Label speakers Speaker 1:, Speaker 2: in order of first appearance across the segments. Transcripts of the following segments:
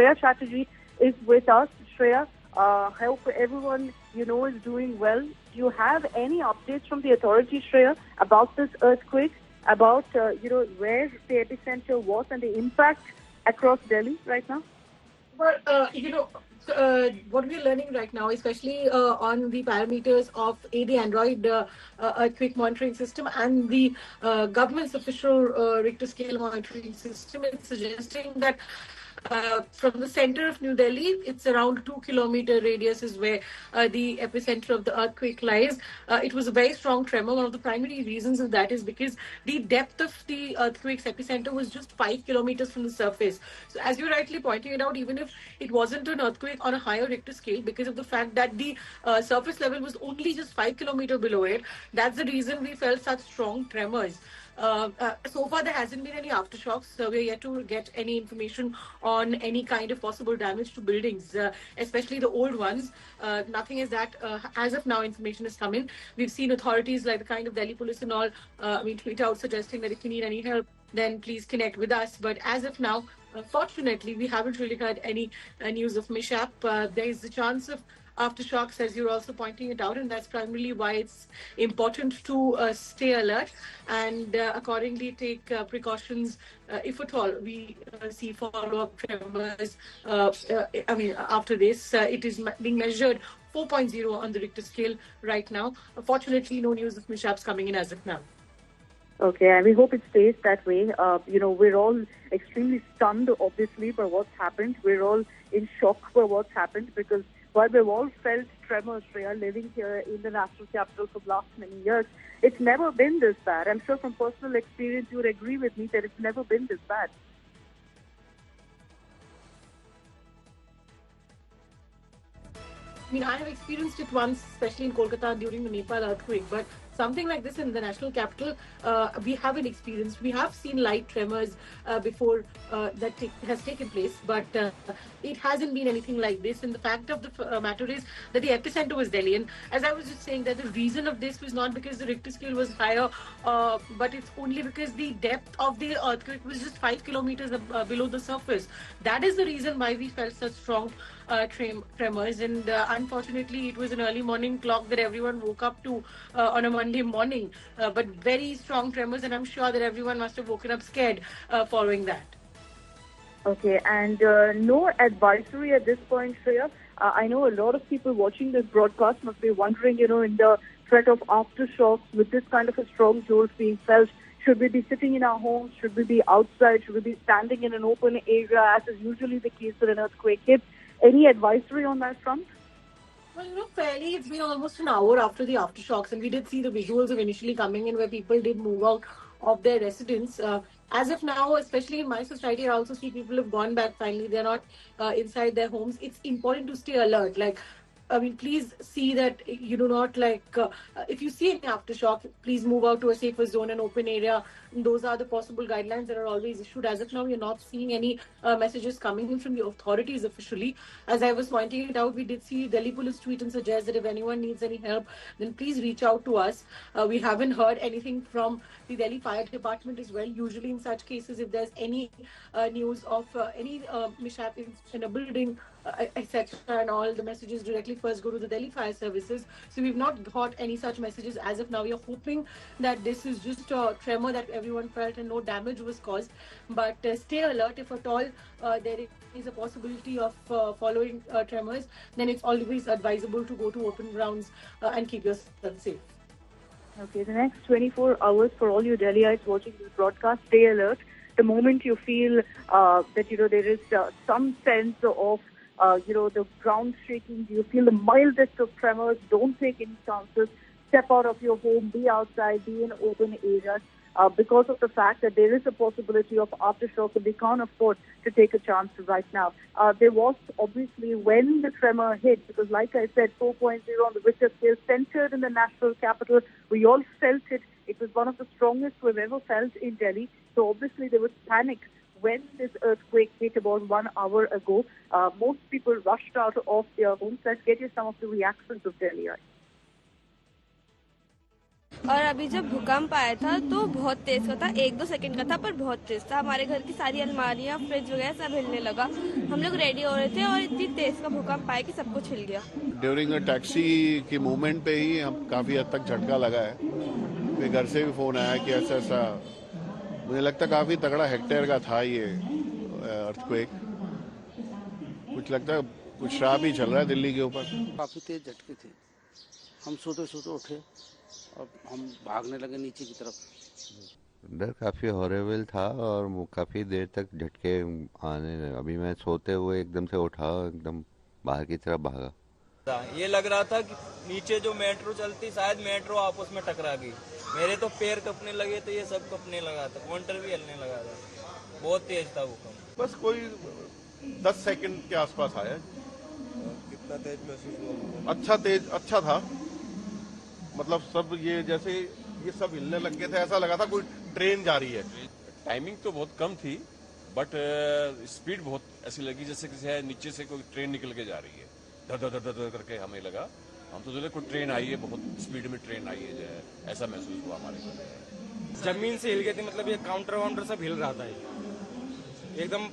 Speaker 1: Shreya Chatterjee is with us. Shreya, hope everyone is doing well. Do you have any updates from the authorities, Shreya, about this earthquake, about where the epicenter was and the impact across Delhi right now?
Speaker 2: Well, what we're learning right now, especially on the parameters of the Android earthquake monitoring system and the government's official Richter scale monitoring system, it's suggesting that from the center of New Delhi, it's around 2 kilometer radius is where the epicenter of the earthquake lies. It was a very strong tremor. One of the primary reasons of that is because the depth of the earthquake's epicenter was just 5 kilometers from the surface. So, as you rightly pointed out, even if it wasn't an earthquake on a higher Richter scale, because of the fact that the surface level was only just 5 kilometers below it, that's the reason we felt such strong tremors. So far, there hasn't been any aftershocks. We're yet to get any information on any kind of possible damage to buildings, especially the old ones. Nothing is that, as of now, information is coming. We've seen authorities like the kind of Delhi police and all, tweet out suggesting that if you need any help, then please connect with us. But as of now, fortunately, we haven't really heard any news of mishap. There is a chance of aftershocks, as you're also pointing it out, and that's primarily why it's important to stay alert and accordingly take precautions if at all we see follow-up tremors. After this, it is being measured 4.0 on the Richter scale right now. Fortunately, no news of mishaps coming in as of now.
Speaker 1: Okay, and we hope it stays that way. We're all extremely stunned, obviously, by what's happened. We're all in shock by what's happened because while we've all felt tremors, Shreya, living here in the national capital for the last many years, it's never been this bad. I'm sure from personal experience you would agree with me that it's never been this bad.
Speaker 2: I mean, I have experienced it once, especially in Kolkata during the Nepal earthquake, but something like this in the national capital, we haven't experienced. We have seen light tremors before that has taken place, but it hasn't been anything like this. And the fact of the matter is that the epicenter was Delhi. And as I was just saying, that the reason of this was not because the Richter scale was higher, but it's only because the depth of the earthquake was just 5 kilometers below the surface. That is the reason why we felt such strong tremors. And unfortunately, it was an early morning clock that everyone woke up to on a Monday morning, but very strong tremors, and I'm sure that everyone must have woken up scared following that.
Speaker 1: Okay, and no advisory at this point, Shreya. I know a lot of people watching this broadcast must be wondering, in the threat of aftershocks with this kind of a strong jolt being felt, should we be sitting in our homes? Should we be outside? Should we be standing in an open area, as is usually the case when an earthquake hits? Any advisory on that front?
Speaker 2: Well, fairly, it's been almost an hour after the aftershocks, and we did see the visuals of initially coming in where people did move out of their residence. As of now, especially in my society, I also see people have gone back finally. They're not inside their homes. It's important to stay alert. Please see that you do not if you see any aftershock, please move out to a safer zone and open area. Those are the possible guidelines that are always issued. As of now, we are not seeing any messages coming in from the authorities officially. As I was pointing it out, we did see Delhi police tweet and suggest that if anyone needs any help, then please reach out to us. We haven't heard anything from the Delhi Fire Department as well. Usually in such cases, if there's any news of any mishap in a building, etc., and all the messages directly first go to the Delhi Fire Services. So we've not got any such messages as of now. We are hoping that this is just a tremor that everyone felt and no damage was caused. But stay alert if at all there is a possibility of following tremors. Then it's always advisable to go to open grounds and keep yourself safe.
Speaker 1: Okay, the next 24 hours for all you Delhiites watching this broadcast, stay alert. The moment you feel that there is some sense of the ground shaking, you feel the mildest of tremors, don't take any chances. Step out of your home, be outside, be in open areas. Because of the fact that there is a possibility of aftershock, and we can't afford to take a chance right now. There was obviously when the tremor hit, because like I said, 4.0 on the Richter scale, centered in the national capital. We all felt it. It was one of the strongest we've ever felt in Delhi. So obviously there was panic when this earthquake hit about 1 hour ago. Most people rushed out of their homes. Let's get you some of the reactions of Delhi.
Speaker 3: और अभी जब भूकंप आया था तो बहुत तेज का था, 1-2 सेकंड का था पर बहुत तेज था। हमारे घर की सारी अलमारियां, फ्रिज वगैरह सब हिलने लगा। हम लोग रेडी हो रहे थे और इतनी तेज का भूकंप आया कि सब कुछ हिल गया।
Speaker 4: ड्यूरिंग टैक्सी की मूवमेंट पे ही हम काफ़ी हद तक झटका लगा है। फिर घर से भी फ़ोन आया कि ऐसा ऐसा, मुझे लगता है काफ़ी तगड़ा हेक्टेयर का था ये अर्थक्वेक। कुछ लगता है कुछ श्राप ही चल रहा है दिल्ली के ऊपर।
Speaker 5: काफ़ी तेज झटके थे। हम सोते सोते उठे और हम भागने लगे नीचे की तरफ।
Speaker 6: डर काफ़ी हॉरेबल था और वो काफ़ी देर तक झटके आने लगे। अभी मैं सोते हुए एकदम से उठा, एकदम बाहर की तरफ भागा।
Speaker 7: ये लग रहा था कि नीचे जो मेट्रो चलती शायद मेट्रो आपस में टकरा गई। मेरे तो पैर कपने लगे तो ये सब कपने लगा था, काउंटर भी हिलने लगा था। बहुत तेज था भूकंप।
Speaker 4: बस कोई 10 सेकंड के आसपास आया।
Speaker 8: कितना तेज महसूस हुआ?
Speaker 4: अच्छा था। मतलब सब ये जैसे ये सब हिलने लग गए थे, ऐसा लगा था कोई ट्रेन जा रही है।
Speaker 9: टाइमिंग तो बहुत कम थी बट स्पीड बहुत ऐसी लगी जैसे किसी नीचे से कोई ट्रेन निकल के जा रही है। धर धर धर धर करके हमें लगा। हम तो सोचे कोई ट्रेन आई है, बहुत स्पीड में ट्रेन आई है, ऐसा महसूस हुआ हमारे को।
Speaker 7: जमीन से हिल गई थी, मतलब ये काउंटर वाउंटर सब हिल रहा था। एकदम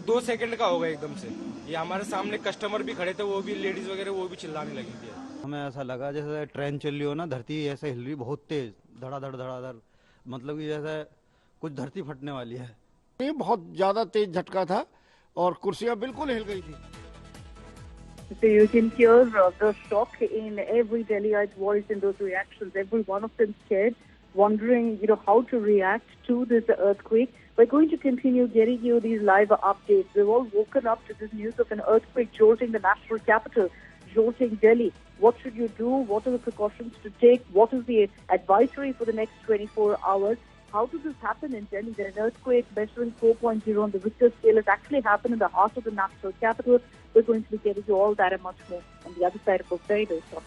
Speaker 7: 2 सेकंड का होगा एकदम से। ये हमारे सामने कस्टमर भी खड़े थे, वो भी लेडीज वगैरह वो भी चिल्लाने लगी थी।
Speaker 5: हमें ऐसा लगा जैसे ट्रेन चल रही हो ना, धरती ऐसे हिल रही बहुत तेज, धड़ाधड़ धड़ाधड़, मतलब कि जैसे कुछ धरती फटने वाली है।
Speaker 10: ये बहुत ज्यादा तेज झटका था और कुर्सियां बिल्कुल हिल गई थी।
Speaker 1: So you can hear the shock in every Delhiite's voice in those reactions. Every one of them scared, wondering, how to react to this earthquake. We're going to continue getting you these live updates. We've all woken up to this news of an earthquake jolting the national capital, jolting Delhi. What should you do? What are the precautions to take? What is the advisory for the next 24 hours? How did this happen in Delhi? An earthquake measuring 4.0 on the Richter scale has actually happened in the heart of the national capital. We're going to be getting you all that and much more on the other side of a very, very short.